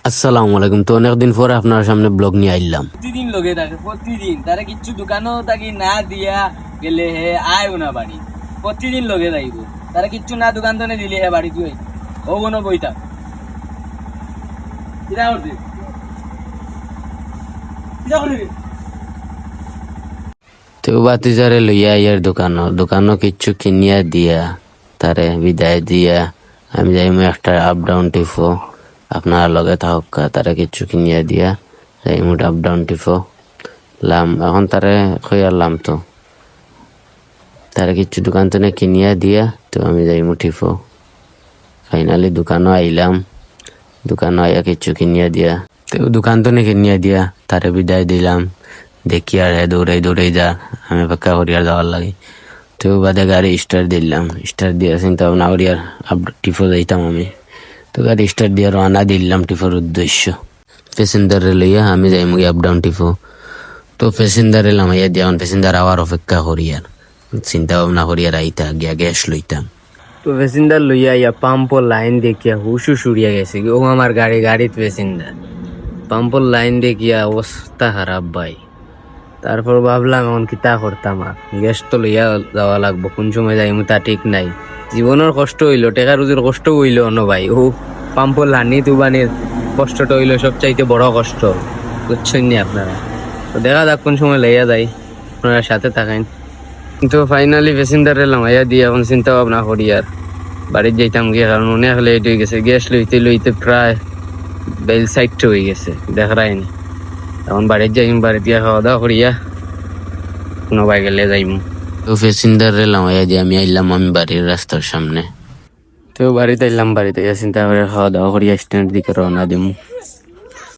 আসসালামু আলাইকুম। তো অনেকদিন পর আপনার সামনে ব্লগ নিয়ে আইলাম। প্রতিদিন লোকে থাকে, প্রতিদিন তারা কিচ্ছু দোকানও থাকি না দিয়া গেলে হে আয়ও না বাড়ি। প্রতিদিন লোকে যাইব, তারা কিচ্ছু না দোকান তো দিলে হে বাড়ি তুই ও কোনো বইতা কিরা করতে কিরা করতে তো বাতিজারে লইয়া ইয়ার দোকানও কিচ্ছু কিনিয়া দিয়া তারে বিদায় দিয়া আমি যাইমু একটা আপ ডাউন টিফো। আপনার লগে থাকা তারে কিচ্ছু কিনিয়া দিয়া যাইমু আপ ডাউন টিফো লাম। এখন তারে খইয়ালাম তো তারে কিচ্ছু দোকান তো কিনিয়া দিয়া তো আমি যাইমু টিফো। ফাইনালি দোকানও আইলাম, দোকানও আইয়া কিচ্ছু কিনিয়া দিয়া তো দোকান তো কিনিয়া দিয়া তারে বিদায় দিলাম। দেখি আর দৌড়াই যা, আমি অপেক্ষা করি আর যাওয়ার লাগে। তো বাদে গাড়ি স্টার্ট দিলাম, স্টার্ট দিয়ে চিন্তা ভাবনা করি আর টিফো যাইতাম আমি। তো গাড়ি স্টার্ট দিয়ে রওনা দিলাম টিফোর উদ্দেশ্য। প্যাসেঞ্জারে লইয়া আমি যাইমু আপ ডাউন টিফো। তো প্যাসেঞ্জারে লামাইয়া দিয়া প্যাসেঞ্জার আওয়ার অপেক্ষা করি আর চিন্তা ভাবনা করি আর আইতা গিয়া গ্যাস লইতাম। তো প্যাসেঞ্জার লইয়া ইয়া পাম্পর লাইন দেখিয়া হুশু সুরিয়া গেছে ও আমার গাড়িত প্যাসেঞ্জার পাম্পর লাইন দেখিয়া অবস্থা খারাপ ভাই। তারপর ভাবলাম এখন কিতা করতাম, আর গ্যাস তো লইয়া যাওয়া লাগবো, কোন সময় যাইমু তা ঠিক নাই। জীবনের কষ্ট হইলো, টেকা রুজির কষ্ট হইলো অন ভাই। ও পাম্পর লানি তুবানির কষ্টটা হইলো সবচাইতে বড় কষ্ট, বুঝছেন নি আপনারা। তো দেখা যাক কোন সময় লইয়া যাই, আপনারা সাথে থাকেন। কিন্তু ফাইনালি প্যাসেঞ্জারে লামাইয়া দিয়ে এখন চিন্তা ভাবনা করি আর বাড়ির যাইতাম গিয়ে, কারণ অনেক লেট হয়ে গেছে। গ্যাস লইতে প্রায় বেল সাইডটা হয়ে গেছে, দেখাইনি। এখন বাড়ির যাইম, বাড়ি দিয়া খাওয়া দাওয়া করিয়া কোনো বাই গেলে যাইম। তো প্যাসেঞ্জারে লামাইয়া দিয়ে আমি আইলাম আমি বাড়ির রাস্তার সামনে। তো বাড়িতে এলাম, বাড়িতে চিন্তা করে খাওয়া দাওয়া করিয়া স্ট্যান্ডের দিকে রওনা দিম।